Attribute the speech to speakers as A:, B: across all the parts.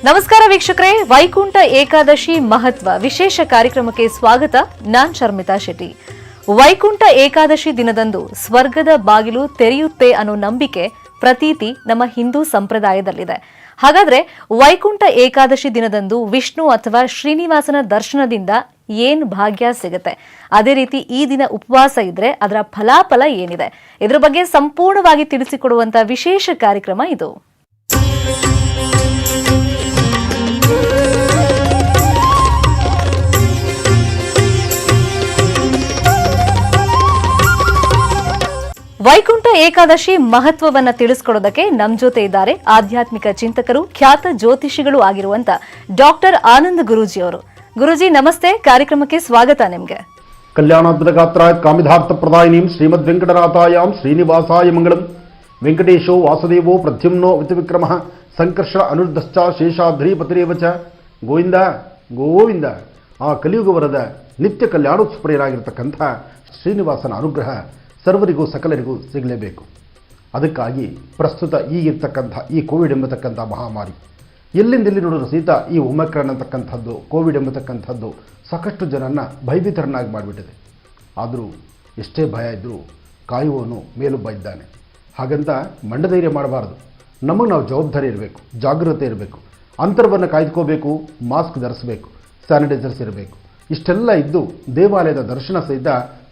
A: ನಮಸ್ಕಾರ ವೀಕ್ಷಕರೇ, ವೈಕುಂಠ ಏಕಾದಶಿ ಮಹತ್ವ ವಿಶೇಷ ಕಾರ್ಯಕ್ರಮಕ್ಕೆ ಸ್ವಾಗತ. ನಾನ್ ಶರ್ಮಿತಾ ಶೆಟ್ಟಿ. ವೈಕುಂಠ ಏಕಾದಶಿ ದಿನದಂದು ಸ್ವರ್ಗದ ಬಾಗಿಲು ತೆರೆಯುತ್ತೆ ಅನ್ನೋ ನಂಬಿಕೆ ಪ್ರತೀತಿ ನಮ್ಮ ಹಿಂದೂ ಸಂಪ್ರದಾಯದಲ್ಲಿದೆ. ಹಾಗಾದ್ರೆ ವೈಕುಂಠ ಏಕಾದಶಿ ದಿನದಂದು ವಿಷ್ಣು ಅಥವಾ ಶ್ರೀನಿವಾಸನ ದರ್ಶನದಿಂದ ಏನ್ ಭಾಗ್ಯ ಸಿಗುತ್ತೆ, ಅದೇ ರೀತಿ ಈ ದಿನ ಉಪವಾಸ ಇದ್ರೆ ಅದರ ಫಲಾಫಲ ಏನಿದೆ, ಇದರ ಬಗ್ಗೆ ಸಂಪೂರ್ಣವಾಗಿ ತಿಳಿಸಿಕೊಡುವಂತ ವಿಶೇಷ ಕಾರ್ಯಕ್ರಮ ಇದು. ವೈಕುಂಠ ಏಕಾದಶಿ ಮಹತ್ವವನ್ನ ತಿಳಿಸಿಕೊಡೋದಕ್ಕೆ ನಮ್ ಜೊತೆ ಇದ್ದಾರೆ ಆಧ್ಯಾತ್ಮಿಕ ಚಿಂತಕರು, ಖ್ಯಾತ ಜ್ಯೋತಿಷಿಗಳು ಆಗಿರುವಂತ ಡಾಕ್ಟರ್ ಆನಂದ್ ಗುರೂಜಿ ಅವರು. ಗುರೂಜಿ ನಮಸ್ತೆ, ಕಾರ್ಯಕ್ರಮಕ್ಕೆ ಸ್ವಾಗತ ನಿಮ್ಗೆ.
B: ಕಲ್ಯಾಣಾದ್ಭುತಗಾತ್ರಾಯ ಕಾಮಿಧಾರ್ಥ ಪ್ರದಾಯಿನೀಂ ಶ್ರೀಮದ್ ವೆಂಕಟನಾಥಾಯಾಂ ಶ್ರೀನಿವಾಸಾಯ ಮಂಗಳಂ. ವೆಂಕಟೇಶೋ ವಾಸುದೇವೋ ಪ್ರದ್ಯುಮ್ನೋ ವಿಕ್ರಮಃ ಸಂಕರ್ಷಣ ಅನುರ್ಧಶ್ಚ ಶೇಷಾದ್ರಿಪತಿರೇವ ಚ. ಗೋವಿಂದ ಗೋವಿಂದ. ಆ ಕಲಿಯುಗವರದ ನಿತ್ಯ ಕಲ್ಯಾಣೋತ್ಸವರಾಗಿರ್ತಕ್ಕಂಥ ಶ್ರೀನಿವಾಸನ ಅನುಗ್ರಹ ಸರ್ವರಿಗೂ ಸಕಲರಿಗೂ ಸಿಗಲೇಬೇಕು. ಅದಕ್ಕಾಗಿ ಪ್ರಸ್ತುತ ಈಗಿರ್ತಕ್ಕಂಥ ಈ ಕೋವಿಡ್ ಎಂಬತಕ್ಕಂಥ ಮಹಾಮಾರಿ ಎಲ್ಲಿಂದೆಲ್ಲಿ ನೋಡಿದ್ರು ಸಹಿತ ಈ ಒಮಿಕ್ರಾನ್ ಅಂತಕ್ಕಂಥದ್ದು, ಕೋವಿಡ್ ಎಂಬತಕ್ಕಂಥದ್ದು ಸಾಕಷ್ಟು ಜನರನ್ನು ಭಯಭೀತರನ್ನಾಗಿ ಮಾಡಿಬಿಟ್ಟಿದೆ. ಆದರೂ ಎಷ್ಟೇ ಭಯ ಇದ್ದರೂ ಕಾಯುವವನು ಮೇಲೊಬ್ಬ ಇದ್ದಾನೆ. ಹಾಗಂತ ಮಂಡಧೈರ್ಯ ಮಾಡಬಾರ್ದು. ನಮಗೆ ನಾವು ಜವಾಬ್ದಾರಿ ಇರಬೇಕು, ಜಾಗೃತೆ ಇರಬೇಕು, ಅಂತರವನ್ನು ಕಾಯ್ದುಕೋಬೇಕು, ಮಾಸ್ಕ್ ಧರಿಸಬೇಕು, ಸ್ಯಾನಿಟೈಸರ್ಸ್ ಇರಬೇಕು. ಇಷ್ಟೆಲ್ಲ ಇದ್ದು ದೇವಾಲಯದ ದರ್ಶನ ಸಹಿತ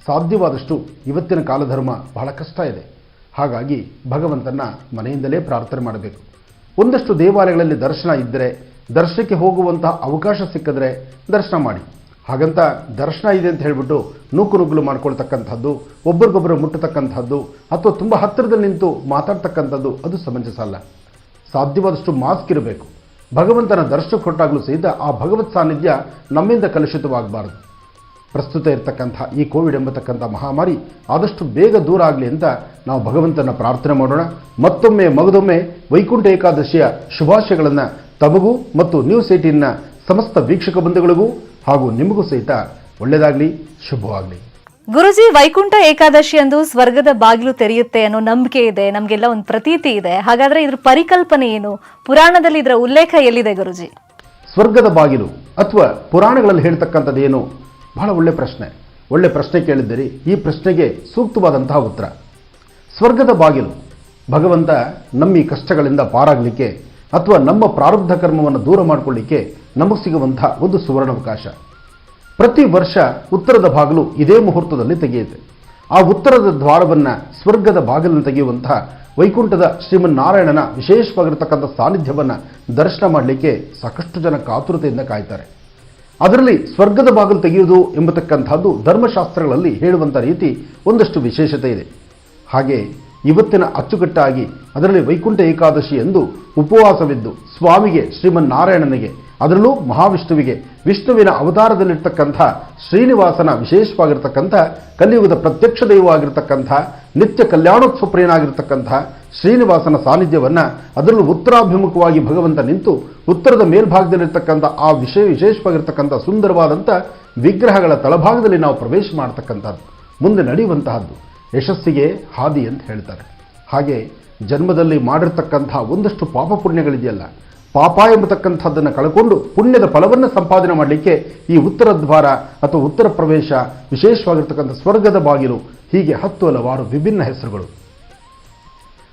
B: ಸಾಧ್ಯವಾದಷ್ಟು ಇವತ್ತಿನ ಕಾಲಧರ್ಮ ಬಹಳ ಕಷ್ಟ ಇದೆ. ಹಾಗಾಗಿ ಭಗವಂತನ ಮನೆಯಿಂದಲೇ ಪ್ರಾರ್ಥನೆ ಮಾಡಬೇಕು. ಒಂದಷ್ಟು ದೇವಾಲಯಗಳಲ್ಲಿ ದರ್ಶನ ಇದ್ದರೆ, ದರ್ಶನಕ್ಕೆ ಹೋಗುವಂತಹ ಅವಕಾಶ ಸಿಕ್ಕಿದ್ರೆ ದರ್ಶನ ಮಾಡಿ. ಹಾಗಂತ ದರ್ಶನ ಇದೆ ಅಂತ ಹೇಳಿಬಿಟ್ಟು ನೂಕುನುಗ್ಗಲು ಮಾಡ್ಕೊಳ್ತಕ್ಕಂಥದ್ದು, ಒಬ್ಬರಿಗೊಬ್ಬರು ಮುಟ್ಟತಕ್ಕಂಥದ್ದು ಅಥವಾ ತುಂಬ ಹತ್ತಿರದಲ್ಲಿ ನಿಂತು ಮಾತಾಡ್ತಕ್ಕಂಥದ್ದು ಅದು ಸಮಂಜಸ ಅಲ್ಲ. ಸಾಧ್ಯವಾದಷ್ಟು ಮಾಸ್ಕ್ ಇರಬೇಕು. ಭಗವಂತನ ದರ್ಶನಕ್ಕೆ ಹೊರಟಾಗಲೂ ಸಹಿತ ಆ ಭಗವತ್ ಸಾನ್ನಿಧ್ಯ ನಮ್ಮಿಂದ ಕಲುಷಿತವಾಗಬಾರದು. ಪ್ರಸ್ತುತ ಇರತಕ್ಕಂಥ ಈ ಕೋವಿಡ್ ಎಂಬತಕ್ಕಂಥ ಮಹಾಮಾರಿ ಆದಷ್ಟು ಬೇಗ ದೂರ ಆಗಲಿ ಅಂತ ನಾವು ಭಗವಂತನ ಪ್ರಾರ್ಥನೆ ಮಾಡೋಣ. ಮತ್ತೊಮ್ಮೆ ಮಗದೊಮ್ಮೆ ವೈಕುಂಠ ಏಕಾದಶಿಯ ಶುಭಾಶಯಗಳನ್ನು ತಮಗೂ ಮತ್ತು ನ್ಯೂಸ್ 18ನ ಸಮಸ್ತ ವೀಕ್ಷಕ ಬಂಧುಗಳಿಗೂ ಹಾಗೂ ನಿಮಗೂ ಸಹಿತ ಒಳ್ಳೆಯದಾಗಲಿ, ಶುಭವಾಗಲಿ.
A: ಗುರುಜಿ, ವೈಕುಂಠ ಏಕಾದಶಿ ಅಂದು ಸ್ವರ್ಗದ ಬಾಗಿಲು ತೆರೆಯುತ್ತೆ ಅನ್ನೋ ನಂಬಿಕೆ ಇದೆ, ನಮಗೆಲ್ಲ ಒಂದು ಪ್ರತೀತಿ ಇದೆ. ಹಾಗಾದ್ರೆ ಇದ್ರ ಪರಿಕಲ್ಪನೆ ಏನು, ಪುರಾಣದಲ್ಲಿ ಇದರ ಉಲ್ಲೇಖ ಎಲ್ಲಿದೆ ಗುರುಜಿ?
B: ಸ್ವರ್ಗದ ಬಾಗಿಲು ಅಥವಾ ಪುರಾಣಗಳಲ್ಲಿ ಹೇಳ್ತಕ್ಕಂಥದ್ದು ಏನು? ಬಹಳ ಒಳ್ಳೆ ಪ್ರಶ್ನೆ ಕೇಳಿದ್ದೀರಿ. ಈ ಪ್ರಶ್ನೆಗೆ ಸೂಕ್ತವಾದಂತಹ ಉತ್ತರ ಸ್ವರ್ಗದ ಬಾಗಿಲು. ಭಗವಂತ ನಮ್ಮ ಈ ಕಷ್ಟಗಳಿಂದ ಪಾರಾಗಲಿಕ್ಕೆ ಅಥವಾ ನಮ್ಮ ಪ್ರಾರಬ್ಧ ಕರ್ಮವನ್ನು ದೂರ ಮಾಡಿಕೊಳ್ಳಿಕ್ಕೆ ನಮಗೆ ಸಿಗುವಂತಹ ಒಂದು ಸುವರ್ಣಾವಕಾಶ. ಪ್ರತಿ ವರ್ಷ ಉತ್ತರದ ಬಾಗಿಲು ಇದೇ ಮುಹೂರ್ತದಲ್ಲಿ ತೆಗೆಯುತ್ತೆ. ಆ ಉತ್ತರದ ದ್ವಾರವನ್ನು, ಸ್ವರ್ಗದ ಬಾಗಿಲನ್ನು ತೆಗೆಯುವಂತಹ ವೈಕುಂಠದ ಶ್ರೀಮನ್ನಾರಾಯಣನ ವಿಶೇಷವಾಗಿರತಕ್ಕಂಥ ಸಾನ್ನಿಧ್ಯವನ್ನು ದರ್ಶನ ಮಾಡಲಿಕ್ಕೆ ಸಾಕಷ್ಟು ಜನ ಕಾತುರತೆಯಿಂದ ಕಾಯ್ತಾರೆ. ಅದರಲ್ಲಿ ಸ್ವರ್ಗದ ಬಾಗಿಲು ತೆಗೆಯುವುದು ಎಂಬತಕ್ಕಂಥದ್ದು ಧರ್ಮಶಾಸ್ತ್ರಗಳಲ್ಲಿ ಹೇಳುವಂಥ ರೀತಿ ಒಂದಷ್ಟು ವಿಶೇಷತೆ ಇದೆ. ಹಾಗೆ ಇವತ್ತಿನ ಅಚ್ಚುಕಟ್ಟಾಗಿ ಅದರಲ್ಲಿ ವೈಕುಂಠ ಏಕಾದಶಿ ಎಂದು ಉಪವಾಸವಿದ್ದು ಸ್ವಾಮಿಗೆ, ಶ್ರೀಮನ್ನಾರಾಯಣನಿಗೆ, ಅದರಲ್ಲೂ ಮಹಾವಿಷ್ಣುವಿಗೆ, ವಿಷ್ಣುವಿನ ಅವತಾರದಲ್ಲಿರ್ತಕ್ಕಂಥ ಶ್ರೀನಿವಾಸನ ವಿಶೇಷವಾಗಿರ್ತಕ್ಕಂಥ ಕಲಿಯುಗದ ಪ್ರತ್ಯಕ್ಷ ದೈವವಾಗಿರ್ತಕ್ಕಂಥ ನಿತ್ಯ ಕಲ್ಯಾಣೋತ್ಸವ ಪ್ರಿಯನಾಗಿರ್ತಕ್ಕಂಥ ಶ್ರೀನಿವಾಸನ ಸಾನ್ನಿಧ್ಯವನ್ನು, ಅದರಲ್ಲೂ ಉತ್ತರಾಭಿಮುಖವಾಗಿ ಭಗವಂತ ನಿಂತು ಉತ್ತರದ ಮೇಲ್ಭಾಗದಲ್ಲಿರ್ತಕ್ಕಂಥ ಆ ವಿಶೇಷವಾಗಿರ್ತಕ್ಕಂಥ ಸುಂದರವಾದಂಥ ವಿಗ್ರಹಗಳ ತಳಭಾಗದಲ್ಲಿ ನಾವು ಪ್ರವೇಶ ಮಾಡತಕ್ಕಂಥದ್ದು, ಮುಂದೆ ನಡೆಯುವಂತಹದ್ದು ಯಶಸ್ಸಿಗೆ ಹಾದಿ ಅಂತ ಹೇಳ್ತಾರೆ. ಹಾಗೆ ಜನ್ಮದಲ್ಲಿ ಮಾಡಿರ್ತಕ್ಕಂಥ ಒಂದಷ್ಟು ಪಾಪ ಪುಣ್ಯಗಳಿದೆಯಲ್ಲ, ಪಾಪ ಎಂಬತಕ್ಕಂಥದ್ದನ್ನು ಕಳ್ಕೊಂಡು ಪುಣ್ಯದ ಫಲವನ್ನು ಸಂಪಾದನೆ ಮಾಡಲಿಕ್ಕೆ ಈ ಉತ್ತರ ದ್ವಾರ ಅಥವಾ ಉತ್ತರ ಪ್ರವೇಶ, ವಿಶೇಷವಾಗಿರ್ತಕ್ಕಂಥ ಸ್ವರ್ಗದ ಬಾಗಿಲು, ಹೀಗೆ 10 ಹಲವಾರು ವಿಭಿನ್ನ ಹೆಸರುಗಳು.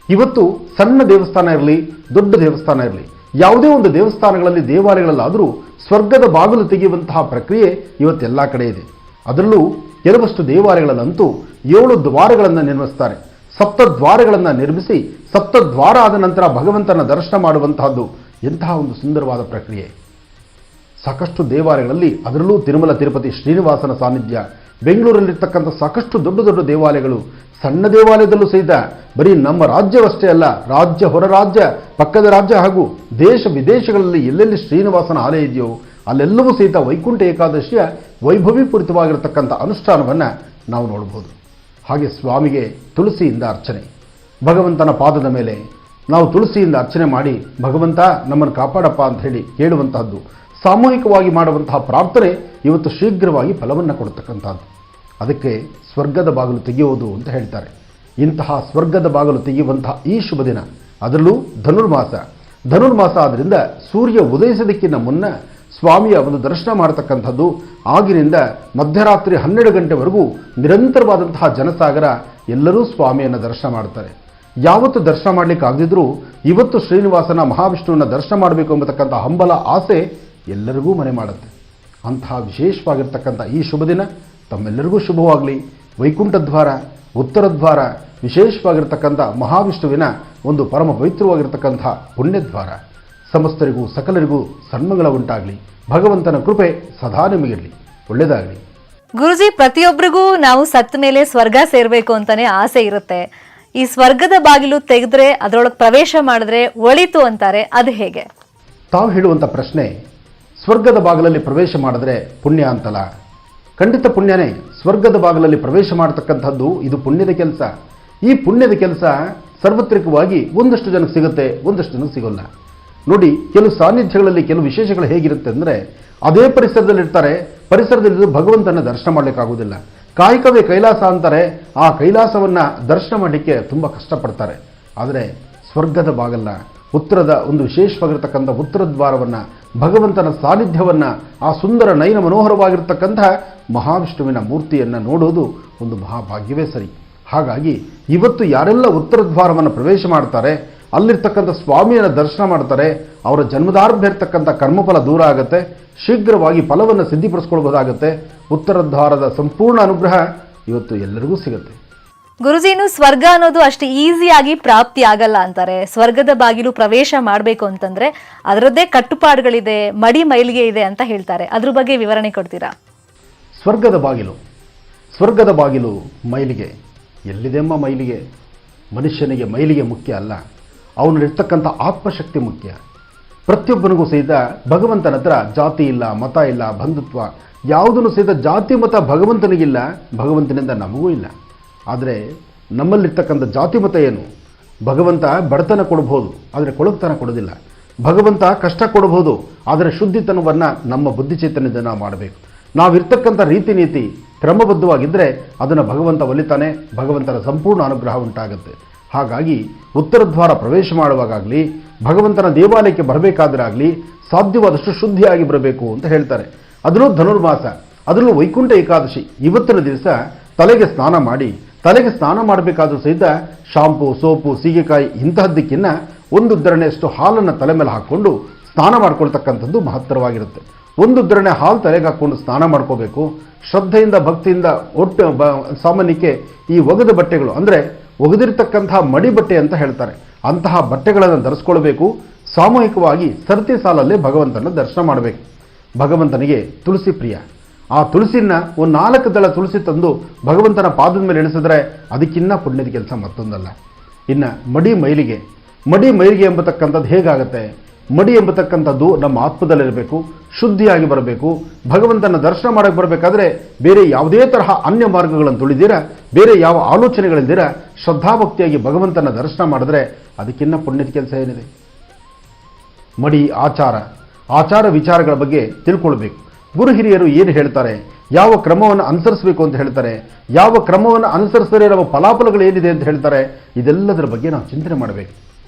B: ಇವತ್ತು ಸಣ್ಣ ದೇವಸ್ಥಾನ ಇರಲಿ, ದೊಡ್ಡ ದೇವಸ್ಥಾನ ಇರಲಿ, ಯಾವುದೇ ಒಂದು ದೇವಸ್ಥಾನಗಳಲ್ಲಿ, ದೇವಾಲಯಗಳಲ್ಲಾದರೂ ಸ್ವರ್ಗದ ಬಾಗಿಲು ತೆಗೆಯುವಂತಹ ಪ್ರಕ್ರಿಯೆ ಇವತ್ತೆಲ್ಲ ಕಡೆ ಇದೆ. ಅದರಲ್ಲೂ ಕೆಲವಷ್ಟು ದೇವಾಲಯಗಳಲ್ಲಂತೂ 7 ದ್ವಾರಗಳನ್ನು ನಿರ್ಮಿಸ್ತಾರೆ. 7 ದ್ವಾರಗಳನ್ನು ನಿರ್ಮಿಸಿ 7 ದ್ವಾರ ಆದ ನಂತರ ಭಗವಂತನ ದರ್ಶನ ಮಾಡುವಂತಹದ್ದು ಎಂತಹ ಒಂದು ಸುಂದರವಾದ ಪ್ರಕ್ರಿಯೆ. ಸಾಕಷ್ಟು ದೇವಾಲಯಗಳಲ್ಲಿ, ಅದರಲ್ಲೂ ತಿರುಮಲ ತಿರುಪತಿ ಶ್ರೀನಿವಾಸನ ಸಾನ್ನಿಧ್ಯ, ಬೆಂಗಳೂರಲ್ಲಿರ್ತಕ್ಕಂಥ ಸಾಕಷ್ಟು ದೊಡ್ಡ ದೇವಾಲಯಗಳು, ಸಣ್ಣ ದೇವಾಲಯದಲ್ಲೂ ಸಹಿತ ಬರೀ ನಮ್ಮ ರಾಜ್ಯವಷ್ಟೇ ಅಲ್ಲ, ರಾಜ್ಯ, ಹೊರ ರಾಜ್ಯ, ಪಕ್ಕದ ರಾಜ್ಯ ಹಾಗೂ ದೇಶ ವಿದೇಶಗಳಲ್ಲಿ ಎಲ್ಲೆಲ್ಲಿ ಶ್ರೀನಿವಾಸನ ಆಲಯ ಇದೆಯೋ ಅಲ್ಲೆಲ್ಲವೂ ಸಹಿತ ವೈಕುಂಠ ಏಕಾದಶಿಯ ವೈಭವೀಪೂರಿತವಾಗಿರತಕ್ಕಂಥ ಅನುಷ್ಠಾನವನ್ನು ನಾವು ನೋಡಬಹುದು. ಹಾಗೆ ಸ್ವಾಮಿಗೆ ತುಳಸಿಯಿಂದ ಅರ್ಚನೆ, ಭಗವಂತನ ಪಾದದ ಮೇಲೆ ನಾವು ತುಳಸಿಯಿಂದ ಅರ್ಚನೆ ಮಾಡಿ ಭಗವಂತ ನಮ್ಮನ್ನು ಕಾಪಾಡಪ್ಪ ಅಂತ ಹೇಳಿ ಹೇಳುವಂತಹದ್ದು, ಸಾಮೂಹಿಕವಾಗಿ ಮಾಡುವಂತಹ ಪ್ರಾರ್ಥನೆ ಇವತ್ತು ಶೀಘ್ರವಾಗಿ ಫಲವನ್ನು ಕೊಡತಕ್ಕಂಥದ್ದು. ಅದಕ್ಕೆ ಸ್ವರ್ಗದ ಬಾಗಿಲು ತೆಗೆಯುವುದು ಅಂತ ಹೇಳ್ತಾರೆ. ಇಂತಹ ಸ್ವರ್ಗದ ಬಾಗಿಲು ತೆಗೆಯುವಂತಹ ಈ ಶುಭ ದಿನ, ಅದರಲ್ಲೂ ಧನುರ್ಮಾಸ ಧನುರ್ಮಾಸ ಆದ್ದರಿಂದ ಸೂರ್ಯ ಉದಯಿಸೋದಕ್ಕಿಂತ ಮುನ್ನ ಸ್ವಾಮಿಯ ಒಂದು ದರ್ಶನ ಮಾಡತಕ್ಕಂಥದ್ದು. ಆಗಿನಿಂದ ಮಧ್ಯರಾತ್ರಿ 12 ಗಂಟೆವರೆಗೂ ನಿರಂತರವಾದಂತಹ ಜನಸಾಗರ ಎಲ್ಲರೂ ಸ್ವಾಮಿಯನ್ನು ದರ್ಶನ ಮಾಡ್ತಾರೆ. ಯಾವತ್ತು ದರ್ಶನ ಮಾಡಲಿಕ್ಕೆ ಆಗದಿದ್ರೂ ಇವತ್ತು ಶ್ರೀನಿವಾಸನ ಮಹಾವಿಷ್ಣುವನ್ನ ದರ್ಶನ ಮಾಡಬೇಕು ಎಂಬತಕ್ಕಂಥ ಹಂಬಲ ಆಸೆ ಎಲ್ಲರಿಗೂ ಮನೆ ಮಾಡುತ್ತೆ. ಅಂತಹ ವಿಶೇಷವಾಗಿರ್ತಕ್ಕಂಥ ಈ ಶುಭ ದಿನ ತಮ್ಮೆಲ್ಲರಿಗೂ ಶುಭವಾಗಲಿ. ವೈಕುಂಠ ದ್ವಾರ, ಉತ್ತರ ದ್ವಾರ, ವಿಶೇಷವಾಗಿರ್ತಕ್ಕಂಥ ಮಹಾವಿಷ್ಣುವಿನ ಒಂದು ಪರಮ ಪವಿತ್ರವಾಗಿರ್ತಕ್ಕಂಥ ಪುಣ್ಯದ್ವಾರ. ಸಮಸ್ತರಿಗೂ ಸಕಲರಿಗೂ ಸನ್ಮಂಗಳ ಉಂಟಾಗಲಿ. ಭಗವಂತನ ಕೃಪೆ ಸದಾ ನಿಮಗಿರಲಿ. ಒಳ್ಳೆಯದಾಗಲಿ.
A: ಗುರುಜಿ, ಪ್ರತಿಯೊಬ್ಬರಿಗೂ ನಾವು ಸತ್ತ ಮೇಲೆ ಸ್ವರ್ಗ ಸೇರ್ಬೇಕು ಅಂತಾನೆ ಆಸೆ ಇರುತ್ತೆ. ಈ ಸ್ವರ್ಗದ ಬಾಗಿಲು ತೆಗೆದ್ರೆ ಅದರೊಳಗೆ ಪ್ರವೇಶ ಮಾಡಿದ್ರೆ ಒಳಿತು ಅಂತಾರೆ, ಅದು ಹೇಗೆ?
B: ತಾವು ಹೇಳುವಂಥ ಪ್ರಶ್ನೆ, ಸ್ವರ್ಗದ ಬಾಗಿಲಲ್ಲಿ ಪ್ರವೇಶ ಮಾಡಿದ್ರೆ ಪುಣ್ಯ ಅಂತಲ್ಲ. ಖಂಡಿತ ಪುಣ್ಯನೇ. ಸ್ವರ್ಗದ ಬಾಗಿಲಲ್ಲಿ ಪ್ರವೇಶ ಮಾಡತಕ್ಕಂಥದ್ದು ಇದು ಪುಣ್ಯದ ಕೆಲಸ. ಈ ಪುಣ್ಯದ ಕೆಲಸ ಸಾರ್ವತ್ರಿಕವಾಗಿ ಒಂದಷ್ಟು ಜನಕ್ಕೆ ಸಿಗುತ್ತೆ, ಒಂದಷ್ಟು ಜನಕ್ಕೆ ಸಿಗೋಲ್ಲ. ನೋಡಿ, ಕೆಲವು ಸಾನ್ನಿಧ್ಯಗಳಲ್ಲಿ ಕೆಲವು ವಿಶೇಷಗಳು ಹೇಗಿರುತ್ತೆ ಅಂದರೆ, ಅದೇ ಪರಿಸರದಲ್ಲಿರ್ತಾರೆ, ಪರಿಸರದಲ್ಲಿ ಭಗವಂತನ ದರ್ಶನ ಮಾಡಲಿಕ್ಕಾಗೋದಿಲ್ಲ. ಕಾಯಕವೇ ಕೈಲಾಸ ಅಂತಾರೆ, ಆ ಕೈಲಾಸವನ್ನು ದರ್ಶನ ಮಾಡಲಿಕ್ಕೆ ತುಂಬ ಕಷ್ಟಪಡ್ತಾರೆ. ಆದರೆ ಸ್ವರ್ಗದ ಬಾಗಲ್ಲ, ಉತ್ತರದ ಒಂದು ವಿಶೇಷವಾಗಿರ್ತಕ್ಕಂಥ ಉತ್ತರ ದ್ವಾರವನ್ನು, ಭಗವಂತನ ಸಾನ್ನಿಧ್ಯವನ್ನು, ಆ ಸುಂದರ ನಯನ ಮನೋಹರವಾಗಿರ್ತಕ್ಕಂಥ ಮಹಾವಿಷ್ಣುವಿನ ಮೂರ್ತಿಯನ್ನು ನೋಡೋದು ಒಂದು ಮಹಾಭಾಗ್ಯವೇ ಸರಿ. ಹಾಗಾಗಿ ಇವತ್ತು ಯಾರೆಲ್ಲ ಉತ್ತರ ದ್ವಾರವನ್ನು ಪ್ರವೇಶ ಮಾಡ್ತಾರೆ, ಅಲ್ಲಿರ್ತಕ್ಕಂಥ ಸ್ವಾಮಿಯನ್ನು ದರ್ಶನ ಮಾಡ್ತಾರೆ, ಅವರ ಜನ್ಮದಾರ್ಭ್ಯ ಇರ್ತಕ್ಕಂಥ ಕರ್ಮಫಲ ದೂರ ಆಗುತ್ತೆ, ಶೀಘ್ರವಾಗಿ ಫಲವನ್ನು ಸಿದ್ಧಿಪಡಿಸ್ಕೊಳ್ಬೋದಾಗುತ್ತೆ. ಉತ್ತರ ದ್ವಾರದ ಸಂಪೂರ್ಣ ಅನುಗ್ರಹ ಇವತ್ತು ಎಲ್ಲರಿಗೂ ಸಿಗುತ್ತೆ.
A: ಗುರುಜಿನು ಸ್ವರ್ಗ ಅನ್ನೋದು ಅಷ್ಟು ಈಸಿಯಾಗಿ ಪ್ರಾಪ್ತಿ ಆಗಲ್ಲ ಅಂತಾರೆ. ಸ್ವರ್ಗದ ಬಾಗಿಲು ಪ್ರವೇಶ ಮಾಡಬೇಕು ಅಂತಂದ್ರೆ ಅದರದ್ದೇ ಕಟ್ಟುಪಾಡುಗಳಿದೆ, ಮಡಿ ಮೈಲಿಗೆ ಇದೆ ಅಂತ ಹೇಳ್ತಾರೆ. ಅದ್ರ ಬಗ್ಗೆ ವಿವರಣೆ ಕೊಡ್ತೀರಾ?
B: ಸ್ವರ್ಗದ ಬಾಗಿಲು ಮೈಲಿಗೆ ಎಲ್ಲಿದೆಮ್ಮ? ಮೈಲಿಗೆ ಮನುಷ್ಯನಿಗೆ ಮೈಲಿಗೆ ಮುಖ್ಯ ಅಲ್ಲ, ಅವನಲ್ಲಿರ್ತಕ್ಕಂಥ ಆತ್ಮಶಕ್ತಿ ಮುಖ್ಯ. ಪ್ರತಿಯೊಬ್ಬನಿಗೂ ಸಹಿತ ಭಗವಂತನ ಹತ್ರ ಜಾತಿ ಇಲ್ಲ, ಮತ ಇಲ್ಲ, ಬಂಧುತ್ವ ಯಾವುದನ್ನು ಸಹಿತ ಜಾತಿ ಮತ ಭಗವಂತನಿಗಿಲ್ಲ, ಭಗವಂತನಿಂದ ನಮಗೂ ಇಲ್ಲ. ಆದರೆ ನಮ್ಮಲ್ಲಿರ್ತಕ್ಕಂಥ ಜಾತಿ ಮತ ಏನು? ಭಗವಂತ ಬಡತನ ಕೊಡಬಹುದು, ಆದರೆ ಕೊಳಗ್ತನ ಕೊಡೋದಿಲ್ಲ. ಭಗವಂತ ಕಷ್ಟ ಕೊಡಬಹುದು, ಆದರೆ ಶುದ್ಧಿತನವನ್ನು ನಮ್ಮ ಬುದ್ಧಿಚೇತನದಿಂದ ನಾವು ಮಾಡಬೇಕು. ನಾವಿರ್ತಕ್ಕಂಥ ರೀತಿ ನೀತಿ ಕ್ರಮಬದ್ಧವಾಗಿದ್ದರೆ ಅದನ್ನು ಭಗವಂತ ಒಲಿತಾನೆ, ಭಗವಂತನ ಸಂಪೂರ್ಣ ಅನುಗ್ರಹ ಉಂಟಾಗುತ್ತೆ. ಹಾಗಾಗಿ ಉತ್ತರ ದ್ವಾರ ಪ್ರವೇಶ ಮಾಡುವಾಗಲಿ, ಭಗವಂತನ ದೇವಾಲಯಕ್ಕೆ ಬರಬೇಕಾದ್ರಾಗಲಿ ಸಾಧ್ಯವಾದಷ್ಟು ಶುದ್ಧಿಯಾಗಿ ಬರಬೇಕು ಅಂತ ಹೇಳ್ತಾರೆ. ಅದರಲ್ಲೂ ಧನುರ್ಮಾಸ, ಅದರಲ್ಲೂ ವೈಕುಂಠ ಏಕಾದಶಿ ಇವತ್ತಿನ ದಿವಸ ತಲೆಗೆ ಸ್ನಾನ ಮಾಡಬೇಕಾದ್ರೂ ಸಹಿತ ಶಾಂಪು, ಸೋಪು, ಸೀಗೆಕಾಯಿ ಇಂತಹದ್ದಕ್ಕಿನ್ನ ಒಂದು ಉದ್ದರಣೆಯಷ್ಟು ಹಾಲನ್ನು ತಲೆ ಮೇಲೆ ಹಾಕ್ಕೊಂಡು ಸ್ನಾನ ಮಾಡ್ಕೊಳ್ತಕ್ಕಂಥದ್ದು ಮಹತ್ತರವಾಗಿರುತ್ತೆ. ಒಂದು ಉದ್ದರಣೆ ಹಾಲು ತಲೆಗೆ ಹಾಕ್ಕೊಂಡು ಸ್ನಾನ ಮಾಡ್ಕೋಬೇಕು. ಶ್ರದ್ಧೆಯಿಂದ ಭಕ್ತಿಯಿಂದ ಸಾಮಾನ್ಯಕ್ಕೆ ಈ ಒಗೆದ ಬಟ್ಟೆಗಳು ಅಂದರೆ ಒಗೆದಿರ್ತಕ್ಕಂತಹ ಮಡಿ ಬಟ್ಟೆ ಅಂತ ಹೇಳ್ತಾರೆ, ಅಂತಹ ಬಟ್ಟೆಗಳನ್ನು ಧರಿಸ್ಕೊಳ್ಬೇಕು. ಸಾಮೂಹಿಕವಾಗಿ ಸರತಿ ಸಾಲಲ್ಲೇ ಭಗವಂತನ ದರ್ಶನ ಮಾಡಬೇಕು. ಭಗವಂತನಿಗೆ ತುಳಸಿ ಪ್ರಿಯ. ಆ ತುಳಸಿನ ಒಂದು 4 ದಳ ತುಳಸಿ ತಂದು ಭಗವಂತನ ಪಾದದ ಮೇಲೆ ಇಳಿಸಿದ್ರೆ ಅದಕ್ಕಿನ್ನ ಪುಣ್ಯದ ಕೆಲಸ ಮತ್ತೊಂದಲ್ಲ. ಇನ್ನು ಮಡಿ ಮೈಲಿಗೆ ಎಂಬತಕ್ಕಂಥದ್ದು ಹೇಗಾಗುತ್ತೆ? ಮಡಿ ಎಂಬತಕ್ಕಂಥದ್ದು ನಮ್ಮ ಆತ್ಮದಲ್ಲಿರಬೇಕು, ಶುದ್ಧಿಯಾಗಿ ಬರಬೇಕು. ಭಗವಂತನ ದರ್ಶನ ಮಾಡಕ್ಕೆ ಬರಬೇಕಾದ್ರೆ ಬೇರೆ ಯಾವುದೇ ತರಹ ಅನ್ಯ ಮಾರ್ಗಗಳನ್ನು ತುಳಿದಿರ, ಬೇರೆ ಯಾವ ಆಲೋಚನೆಗಳಿಲ್ದಿರ ಶ್ರದ್ಧಾಭಕ್ತಿಯಾಗಿ ಭಗವಂತನ ದರ್ಶನ ಮಾಡಿದ್ರೆ ಅದಕ್ಕಿನ್ನ ಪುಣ್ಯದ ಕೆಲಸ ಏನಿದೆ? ಮಡಿ ಆಚಾರ ವಿಚಾರಗಳ ಬಗ್ಗೆ ತಿಳ್ಕೊಳ್ಬೇಕು. ಗುರು ಹಿರಿಯರು ಏನು ಹೇಳ್ತಾರೆ, ಯಾವ ಕ್ರಮವನ್ನು ಅನುಸರಿಸಬೇಕು ಅಂತ ಹೇಳ್ತಾರೆ, ಯಾವ ಕ್ರಮವನ್ನು ಅನುಸರಿಸಿದರೆ ನಮ್ಮ ಫಲಾಫಲಗಳು ಏನಿದೆ ಅಂತ ಹೇಳ್ತಾರೆ, ಇದೆಲ್ಲದರ ಬಗ್ಗೆ ನಾವು ಚಿಂತನೆ ಮಾಡಬೇಕು.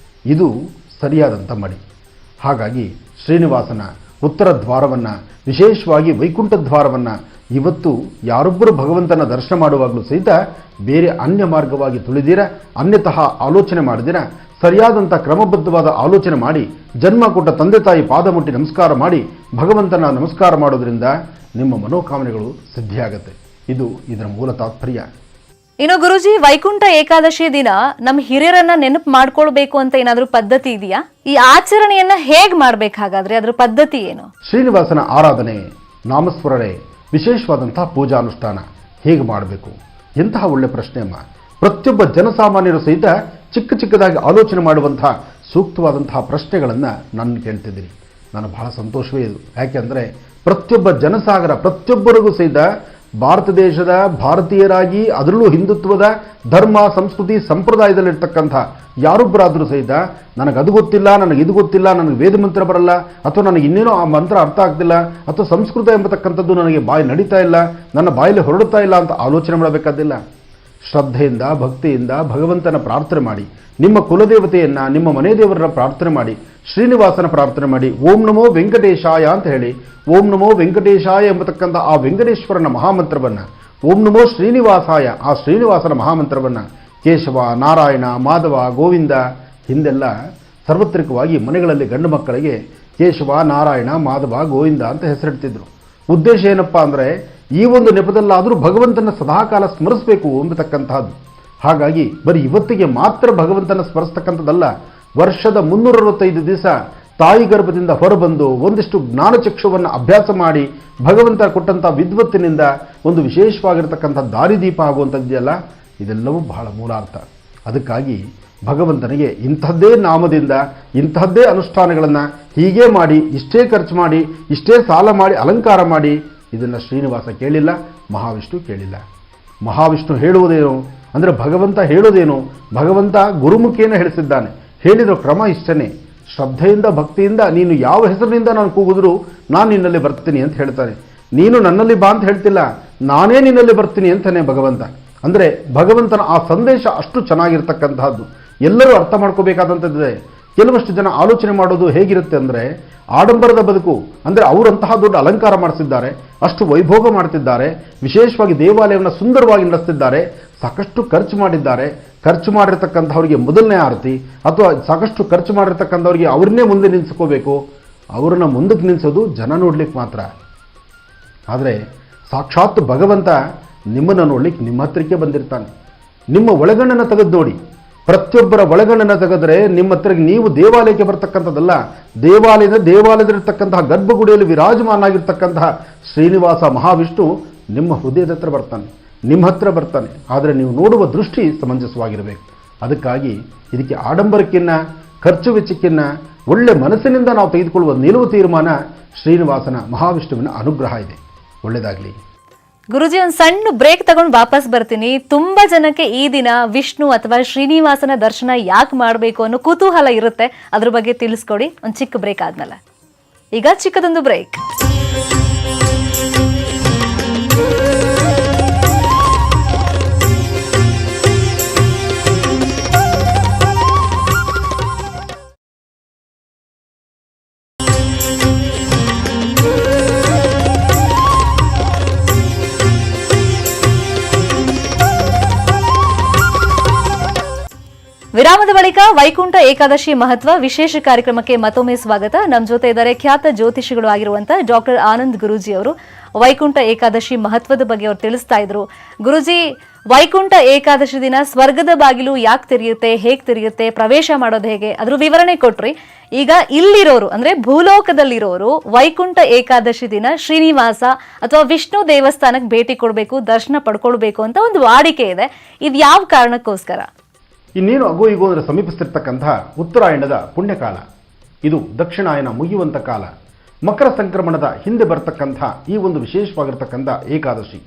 B: ಇದು ಸರಿಯಾದಂಥ ಮಡಿ. ಹಾಗಾಗಿ ಶ್ರೀನಿವಾಸನ ಉತ್ತರ ದ್ವಾರವನ್ನು, ವಿಶೇಷವಾಗಿ ವೈಕುಂಠ ದ್ವಾರವನ್ನು ಇವತ್ತು ಯಾರೊಬ್ಬರು ಭಗವಂತನ ದರ್ಶನ ಮಾಡುವಾಗಲೂ ಸಹಿತ ಬೇರೆ ಅನ್ಯ ಮಾರ್ಗವಾಗಿ ತುಳಿದಿರ, ಅನ್ಯತಃ ಆಲೋಚನೆ ಮಾಡಿದಿರ, ಸರಿಯಾದಂಥ ಕ್ರಮಬದ್ಧವಾದ ಆಲೋಚನೆ ಮಾಡಿ ಜನ್ಮ ಕೊಟ್ಟ ತಂದೆ ತಾಯಿ ಪಾದ ಮುಟ್ಟಿ ನಮಸ್ಕಾರ ಮಾಡಿ ಭಗವಂತನ ನಮಸ್ಕಾರ ಮಾಡೋದ್ರಿಂದ ನಿಮ್ಮ ಮನೋಕಾಮನೆಗಳು ಸಿದ್ಧಿಯಾಗತ್ತೆ. ಇದು ಇದರ ಮೂಲ ತಾತ್ಪರ್ಯ.
A: ಇನ್ನು ಗುರುಜಿ, ವೈಕುಂಠ ಏಕಾದಶಿ ದಿನ ನಮ್ಮ ಹಿರಿಯರನ್ನ ನೆನಪು ಮಾಡ್ಕೊಳ್ಬೇಕು ಅಂತ ಏನಾದ್ರೂ ಪದ್ಧತಿ ಇದೆಯಾ? ಈ ಆಚರಣೆಯನ್ನ ಹೇಗ್ ಮಾಡ್ಬೇಕು? ಹಾಗಾದ್ರೆ ಅದ್ರ ಪದ್ಧತಿ ಏನು?
B: ಶ್ರೀನಿವಾಸನ ಆರಾಧನೆ, ನಾಮಸ್ಮರಣೆ, ವಿಶೇಷವಾದಂತಹ ಪೂಜಾ ಅನುಷ್ಠಾನ ಹೇಗೆ ಮಾಡಬೇಕು? ಎಂತಹ ಒಳ್ಳೆ ಪ್ರಶ್ನೆ ಅಮ್ಮ. ಪ್ರತಿಯೊಬ್ಬ ಜನಸಾಮಾನ್ಯರು ಸಹಿತ ಚಿಕ್ಕದಾಗಿ ಆಲೋಚನೆ ಮಾಡುವಂತಹ ಸೂಕ್ತವಾದಂತಹ ಪ್ರಶ್ನೆಗಳನ್ನು ನಾನು ಕೇಳ್ತಿದ್ದೀನಿ. ನಾನು ಬಹಳ ಸಂತೋಷವೇ ಇದು. ಯಾಕೆಂದರೆ ಪ್ರತಿಯೊಬ್ಬ ಜನಸಾಗರ, ಪ್ರತಿಯೊಬ್ಬರಿಗೂ ಸಹಿತ ಭಾರತ ದೇಶದ ಭಾರತೀಯರಾಗಿ, ಅದರಲ್ಲೂ ಹಿಂದುತ್ವದ ಧರ್ಮ, ಸಂಸ್ಕೃತಿ, ಸಂಪ್ರದಾಯದಲ್ಲಿರ್ತಕ್ಕಂಥ ಯಾರೊಬ್ಬರಾದರೂ ಸಹಿತ ನನಗದು ಗೊತ್ತಿಲ್ಲ, ನನಗಿದು ಗೊತ್ತಿಲ್ಲ, ನನಗೆ ವೇದ ಮಂತ್ರ ಬರಲ್ಲ, ಅಥವಾ ನನಗೆ ಇನ್ನೇನೋ ಆ ಮಂತ್ರ ಅರ್ಥ ಆಗ್ತಿಲ್ಲ, ಅಥವಾ ಸಂಸ್ಕೃತ ಎಂಬತಕ್ಕಂಥದ್ದು ನನಗೆ ಬಾಯಿ ನಡೀತಾ ಇಲ್ಲ, ನನ್ನ ಬಾಯಲ್ಲಿ ಹೊರಡುತ್ತಾ ಇಲ್ಲ ಅಂತ ಆಲೋಚನೆ ಮಾಡಬೇಕಾದಿಲ್ಲ. ಶ್ರದ್ಧೆಯಿಂದ ಭಕ್ತಿಯಿಂದ ಭಗವಂತನ ಪ್ರಾರ್ಥನೆ ಮಾಡಿ, ನಿಮ್ಮ ಕುಲದೇವತೆಯನ್ನು ನಿಮ್ಮ ಮನೆ ದೇವರನ್ನ ಪ್ರಾರ್ಥನೆ ಮಾಡಿ, ಶ್ರೀನಿವಾಸನ ಪ್ರಾರ್ಥನೆ ಮಾಡಿ, ಓಂ ನಮೋ ವೆಂಕಟೇಶಾಯ ಅಂತ ಹೇಳಿ ಓಂ ನಮೋ ವೆಂಕಟೇಶಾಯ ಎಂಬತಕ್ಕಂಥ ಆ ವೆಂಕಟೇಶ್ವರನ ಮಹಾಮಂತ್ರವನ್ನು, ಓಂ ನಮೋ ಶ್ರೀನಿವಾಸಾಯ ಆ ಶ್ರೀನಿವಾಸನ ಮಹಾಮಂತ್ರವನ್ನು ಕೇಶವ, ನಾರಾಯಣ, ಮಾಧವ, ಗೋವಿಂದ, ಹಿಂದೆಲ್ಲ ಸಾರ್ವತ್ರಿಕವಾಗಿ ಮನೆಗಳಲ್ಲಿ ಗಂಡು ಮಕ್ಕಳಿಗೆ ಕೇಶವ, ನಾರಾಯಣ, ಮಾಧವ, ಗೋವಿಂದ ಅಂತ ಹೆಸರಿಡ್ತಿದ್ರು. ಉದ್ದೇಶ ಏನಪ್ಪ ಅಂದರೆ ಈ ಒಂದು ನೆಪದಲ್ಲಾದರೂ ಭಗವಂತನ ಸದಾಕಾಲ ಸ್ಮರಿಸಬೇಕು ಎಂಬತಕ್ಕಂತಹದ್ದು. ಹಾಗಾಗಿ ಬರೀ ಇವತ್ತಿಗೆ ಮಾತ್ರ ಭಗವಂತನ ಸ್ಮರಿಸ್ತಕ್ಕಂಥದ್ದಲ್ಲ, ವರ್ಷದ 365 ದಿವಸ ತಾಯಿ ಗರ್ಭದಿಂದ ಹೊರಬಂದು ಒಂದಿಷ್ಟು ಜ್ಞಾನಚಕ್ಷುವನ್ನು ಅಭ್ಯಾಸ ಮಾಡಿ ಭಗವಂತ ಕೊಟ್ಟಂಥ ವಿದ್ವತ್ತಿನಿಂದ ಒಂದು ವಿಶೇಷವಾಗಿರ್ತಕ್ಕಂಥ ದಾರಿದೀಪ ಆಗುವಂಥದ್ದಿದೆಯಲ್ಲ, ಇದೆಲ್ಲವೂ ಬಹಳ ಮೂಲಾರ್ಥ. ಅದಕ್ಕಾಗಿ ಭಗವಂತನಿಗೆ ಇಂಥದ್ದೇ ನಾಮದಿಂದ ಇಂಥದ್ದೇ ಅನುಷ್ಠಾನಗಳನ್ನು ಹೀಗೆ ಮಾಡಿ, ಇಷ್ಟೇ ಖರ್ಚು ಮಾಡಿ, ಇಷ್ಟೇ ಸಾಲ ಮಾಡಿ, ಅಲಂಕಾರ ಮಾಡಿ, ಇದನ್ನು ಶ್ರೀನಿವಾಸ ಕೇಳಿಲ್ಲ, ಮಹಾವಿಷ್ಣು ಕೇಳಿಲ್ಲ. ಮಹಾವಿಷ್ಣು ಹೇಳುವುದೇನು ಅಂದರೆ ಭಗವಂತ ಹೇಳೋದೇನು, ಭಗವಂತ ಗುರುಮುಖೇನ ಹೇಳಿಸಿದ್ದಾನೆ. ಹೇಳಿದ ಕ್ರಮ ಇಷ್ಟನೇ, ಶ್ರದ್ಧೆಯಿಂದ ಭಕ್ತಿಯಿಂದ ನೀನು ಯಾವ ಹೆಸರಿನಿಂದ ನಾನು ಕೂಗಿದ್ರು ನಾನು ನಿನ್ನಲ್ಲಿ ಬರ್ತೀನಿ ಅಂತ ಹೇಳ್ತಾನೆ. ನೀನು ನನ್ನಲ್ಲಿ ಬಾ ಅಂತ ಹೇಳ್ತಿಲ್ಲ, ನಾನೇ ನಿನ್ನಲ್ಲಿ ಬರ್ತೀನಿ ಅಂತಾನೆ ಭಗವಂತ. ಅಂದರೆ ಭಗವಂತನ ಆ ಸಂದೇಶ ಅಷ್ಟು ಚೆನ್ನಾಗಿರ್ತಕ್ಕಂತಹದ್ದು, ಎಲ್ಲರೂ ಅರ್ಥ ಮಾಡ್ಕೋಬೇಕಾದಂಥದ್ದಿದೆ. ಕೆಲವಷ್ಟು ಜನ ಆಲೋಚನೆ ಮಾಡೋದು ಹೇಗಿರುತ್ತೆ ಅಂದರೆ, ಆಡಂಬರದ ಬದುಕು ಅಂದರೆ ಅವರಂತಹ ದೊಡ್ಡ ಅಲಂಕಾರ ಮಾಡಿಸಿದ್ದಾರೆ, ಅಷ್ಟು ವೈಭೋಗ ಮಾಡ್ತಿದ್ದಾರೆ, ವಿಶೇಷವಾಗಿ ದೇವಾಲಯವನ್ನು ಸುಂದರವಾಗಿ ನಡೆಸ್ತಿದ್ದಾರೆ, ಸಾಕಷ್ಟು ಖರ್ಚು ಮಾಡಿದ್ದಾರೆ, ಖರ್ಚು ಮಾಡಿರ್ತಕ್ಕಂಥವ್ರಿಗೆ ಮೊದಲನೇ ಆರತಿ ಅಥವಾ ಸಾಕಷ್ಟು ಖರ್ಚು ಮಾಡಿರ್ತಕ್ಕಂಥವ್ರಿಗೆ ಅವ್ರನ್ನೇ ಮುಂದೆ ನಿಲ್ಲಿಸ್ಕೋಬೇಕು. ಅವ್ರನ್ನ ಮುಂದಕ್ಕೆ ನಿಲ್ಲಿಸೋದು ಜನ ನೋಡ್ಲಿಕ್ಕೆ ಮಾತ್ರ. ಆದರೆ ಸಾಕ್ಷಾತ್ ಭಗವಂತ ನಿಮ್ಮನ್ನು ನೋಡ್ಲಿಕ್ಕೆ ನಿಮ್ಮ ಹತ್ರಕ್ಕೆ ಬಂದಿರ್ತಾನೆ. ನಿಮ್ಮ ಒಳಗಣ್ಣನ್ನು ತೆಗೆದು ನೋಡಿ, ಪ್ರತಿಯೊಬ್ಬರ ಒಳಗಣ್ಣನ್ನು ತೆಗೆದರೆ ನಿಮ್ಮ ಹತ್ರ ನೀವು ದೇವಾಲಯಕ್ಕೆ ಬರ್ತಕ್ಕಂಥದ್ದಲ್ಲ, ದೇವಾಲಯದಲ್ಲಿರ್ತಕ್ಕಂತಹ ಗರ್ಭಗುಡಿಯಲ್ಲಿ ವಿರಾಜಮಾನಾಗಿರ್ತಕ್ಕಂತಹ ಶ್ರೀನಿವಾಸ ಮಹಾವಿಷ್ಣು ನಿಮ್ಮ ಹೃದಯದ ಹತ್ರ ಬರ್ತಾನೆ, ನಿಮ್ಮ ಹತ್ರ ಬರ್ತಾನೆ. ಆದರೆ ನೀವು ನೋಡುವ ದೃಷ್ಟಿ ಸಮಂಜಸವಾಗಿರಬೇಕು. ಅದಕ್ಕಾಗಿ ಇದಕ್ಕೆ ಆಡಂಬರಕ್ಕಿನ್ನ ಖರ್ಚು ವೆಚ್ಚಕ್ಕಿನ್ನ ಒಳ್ಳೆ ಮನಸ್ಸಿನಿಂದ ನಾವು ತೆಗೆದುಕೊಳ್ಳುವ ನಿಲುವು ತೀರ್ಮಾನ ಶ್ರೀನಿವಾಸನ ಮಹಾವಿಷ್ಣುವಿನ ಅನುಗ್ರಹ ಇದೆ. ಒಳ್ಳೆಯದಾಗಲಿ.
A: ಗುರುಜಿ, ಒಂದು ಸಣ್ಣ ಬ್ರೇಕ್ ತಗೊಂಡು ವಾಪಸ್ ಬರ್ತೀನಿ. ತುಂಬಾ ಜನಕ್ಕೆ ಈ ದಿನ ವಿಷ್ಣು ಅಥವಾ ಶ್ರೀನಿವಾಸನ ದರ್ಶನ ಯಾಕೆ ಮಾಡಬೇಕು ಅನ್ನೋ ಕುತೂಹಲ ಇರುತ್ತೆ, ಅದ್ರ ಬಗ್ಗೆ ತಿಳಿಸ್ಕೊಡಿ. ಒಂದು ಚಿಕ್ಕ ಬ್ರೇಕ್ ಆದ್ಮೇಲೆ ಈಗ ಚಿಕ್ಕದೊಂದು ಬ್ರೇಕ್. ವಿರಾಮದ ಬಳಿಕ ವೈಕುಂಠ ಏಕಾದಶಿ ಮಹತ್ವ ವಿಶೇಷ ಕಾರ್ಯಕ್ರಮಕ್ಕೆ ಮತ್ತೊಮ್ಮೆ ಸ್ವಾಗತ. ನಮ್ಮ ಜೊತೆ ಇದ್ದಾರೆ ಖ್ಯಾತ ಜ್ಯೋತಿಷಿಗಳು ಆಗಿರುವಂತಹ ಡಾಕ್ಟರ್ ಆನಂದ್ ಗುರೂಜಿ ಅವರು. ವೈಕುಂಠ ಏಕಾದಶಿ ಮಹತ್ವದ ಬಗ್ಗೆ ಅವರು ತಿಳಿಸ್ತಾ ಇದ್ರು. ಗುರುಜಿ, ವೈಕುಂಠ ಏಕಾದಶಿ ದಿನ ಸ್ವರ್ಗದ ಬಾಗಿಲು ಯಾಕೆ ತೆರೆಯುತ್ತೆ, ಹೇಗೆ ತೆರೆಯುತ್ತೆ, ಪ್ರವೇಶ ಮಾಡೋದು ಹೇಗೆ, ಅದ್ರ ವಿವರಣೆ ಕೊಟ್ರಿ. ಈಗ ಇಲ್ಲಿರೋರು ಅಂದ್ರೆ ಭೂಲೋಕದಲ್ಲಿರೋರು ವೈಕುಂಠ ಏಕಾದಶಿ ದಿನ ಶ್ರೀನಿವಾಸ ಅಥವಾ ವಿಷ್ಣು ದೇವಸ್ಥಾನಕ್ಕೆ ಭೇಟಿ ಕೊಡಬೇಕು, ದರ್ಶನ ಪಡ್ಕೊಳ್ಬೇಕು ಅಂತ ಒಂದು ವಾಡಿಕೆ ಇದೆ. ಇದು ಯಾವ ಕಾರಣಕ್ಕೋಸ್ಕರ?
B: ಇನ್ನೇನು ಅಗೋ ಈಗೋ ಅಂದರೆ ಸಮೀಪಿಸ್ತಿರ್ತಕ್ಕಂತಹ ಉತ್ತರಾಯಣದ ಪುಣ್ಯಕಾಲ ಇದು, ದಕ್ಷಿಣಾಯನ ಮುಗಿಯುವಂಥ ಕಾಲ, ಮಕರ ಸಂಕ್ರಮಣದ ಹಿಂದೆ ಬರ್ತಕ್ಕಂಥ ಈ ಒಂದು ವಿಶೇಷವಾಗಿರ್ತಕ್ಕಂಥ ಏಕಾದಶಿ.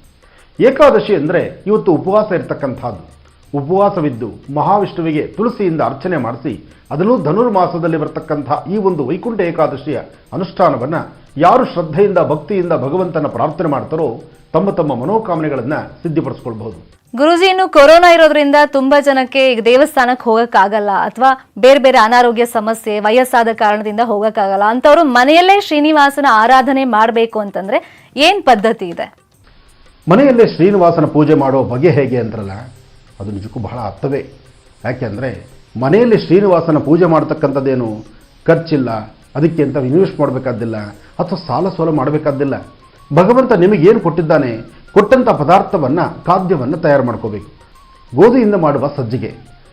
B: ಏಕಾದಶಿ ಅಂದರೆ ಇವತ್ತು ಉಪವಾಸ ಇರತಕ್ಕಂಥದ್ದು. ಉಪವಾಸವಿದ್ದು ಮಹಾವಿಷ್ಣುವಿಗೆ ತುಳಸಿಯಿಂದ ಅರ್ಚನೆ ಮಾಡಿಸಿ, ಅದನ್ನು ಧನುರ್ಮಾಸದಲ್ಲಿ ಬರ್ತಕ್ಕಂಥ ಈ ಒಂದು ವೈಕುಂಠ ಏಕಾದಶಿಯ ಅನುಷ್ಠಾನವನ್ನು ಯಾರು ಶ್ರದ್ಧೆಯಿಂದ ಭಕ್ತಿಯಿಂದ ಭಗವಂತನ ಪ್ರಾರ್ಥನೆ ಮಾಡ್ತಾರೋ ತಮ್ಮ ತಮ್ಮ ಮನೋಕಾಮನೆಗಳನ್ನು ಸಿದ್ಧಿಪಡಿಸ್ಕೊಳ್ಬಹುದು.
A: ಗುರುಜಿ, ಇನ್ನು ಕೊರೋನಾ ಇರೋದ್ರಿಂದ ತುಂಬಾ ಜನಕ್ಕೆ ಈಗ ದೇವಸ್ಥಾನಕ್ಕೆ ಹೋಗಕ್ಕಾಗಲ್ಲ, ಅಥವಾ ಬೇರೆ ಬೇರೆ ಅನಾರೋಗ್ಯ ಸಮಸ್ಯೆ, ವಯಸ್ಸಾದ ಕಾರಣದಿಂದ ಹೋಗಕ್ಕಾಗಲ್ಲ ಅಂತವ್ರು ಮನೆಯಲ್ಲೇ ಶ್ರೀನಿವಾಸನ ಆರಾಧನೆ ಮಾಡಬೇಕು ಅಂತಂದ್ರೆ ಏನ್ ಪದ್ಧತಿ ಇದೆ?
B: ಮನೆಯಲ್ಲೇ ಶ್ರೀನಿವಾಸನ ಪೂಜೆ ಮಾಡೋ ಬಗೆ ಹೇಗೆ ಅಂತಾರಲ್ಲ, ಅದು ನಿಜಕ್ಕೂ ಬಹಳ ಅರ್ಥವೇ. ಯಾಕೆಂದರೆ ಮನೆಯಲ್ಲಿ ಶ್ರೀನಿವಾಸನ ಪೂಜೆ ಮಾಡ್ತಕ್ಕಂಥದ್ದೇನು ಖರ್ಚಿಲ್ಲ, ಅದಕ್ಕೆ ಅಂತ ಇನ್ವೆಸ್ಟ್ ಮಾಡಬೇಕಾದ್ದಿಲ್ಲ ಅಥವಾ ಸಾಲ ಸೋಲ ಮಾಡಬೇಕಾದ್ದಿಲ್ಲ. ಭಗವಂತ ನಿಮಗೇನು ಕೊಟ್ಟಿದ್ದಾನೆ, ಕೊಟ್ಟಂಥ ಪದಾರ್ಥವನ್ನು ಖಾದ್ಯವನ್ನು ತಯಾರು ಮಾಡ್ಕೋಬೇಕು. ಗೋಧಿಯಿಂದ ಮಾಡುವ ಸಜ್ಜಿಗೆ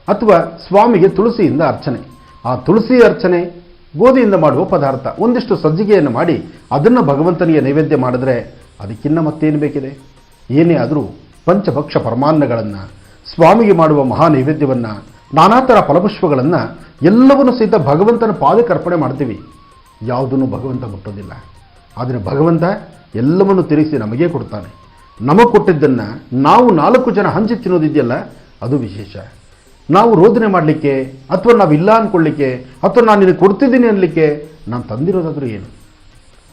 B: ಅಥವಾ ಸ್ವಾಮಿಗೆ ತುಳಸಿಯಿಂದ ಅರ್ಚನೆ, ಆ ತುಳಸಿ ಅರ್ಚನೆ, ಗೋಧಿಯಿಂದ ಮಾಡುವ ಪದಾರ್ಥ, ಒಂದಿಷ್ಟು ಸಜ್ಜಿಗೆಯನ್ನು ಮಾಡಿ ಅದನ್ನು ಭಗವಂತನಿಗೆ ನೈವೇದ್ಯ ಮಾಡಿದ್ರೆ ಅದಕ್ಕಿನ್ನ ಮತ್ತೇನು ಬೇಕಿದೆ? ಏನೇ ಆದರೂ ಪಂಚಭಕ್ಷ ಪರಮಾನ್ನಗಳನ್ನು, ಸ್ವಾಮಿಗೆ ಮಾಡುವ ಮಹಾ ನೈವೇದ್ಯವನ್ನು, ನಾನಾ ಥರ ಫಲಪುಷ್ಪಗಳನ್ನು ಎಲ್ಲವನ್ನೂ ಸಹಿತ ಭಗವಂತನ ಪಾದಕ್ಕೆ ಅರ್ಪಣೆ ಮಾಡ್ತೀವಿ. ಯಾವುದನ್ನು ಭಗವಂತ ಮುಟ್ಟೋದಿಲ್ಲ. ಆದರೆ ಭಗವಂತ ಎಲ್ಲವನ್ನು ತಿರುಗಿಸಿ ನಮಗೇ ಕೊಡ್ತಾನೆ. ನಮಗೆ ಕೊಟ್ಟಿದ್ದನ್ನು ನಾವು 4 ಜನ ಹಂಚಿ ತಿನ್ನೋದಿದೆಯಲ್ಲ, ಅದು ವಿಶೇಷ. ನಾವು ರೋದನೆ ಮಾಡಲಿಕ್ಕೆ ಅಥವಾ ನಾವು ಇಲ್ಲ ಅಂದ್ಕೊಳ್ಳಿಕ್ಕೆ ಅಥವಾ ನಾನು ನಿನಗೆ ಕೊಡ್ತಿದ್ದೀನಿ ಅನ್ನಲಿಕ್ಕೆ ನಾನು ತಂದಿರೋದಾದರೂ ಏನು?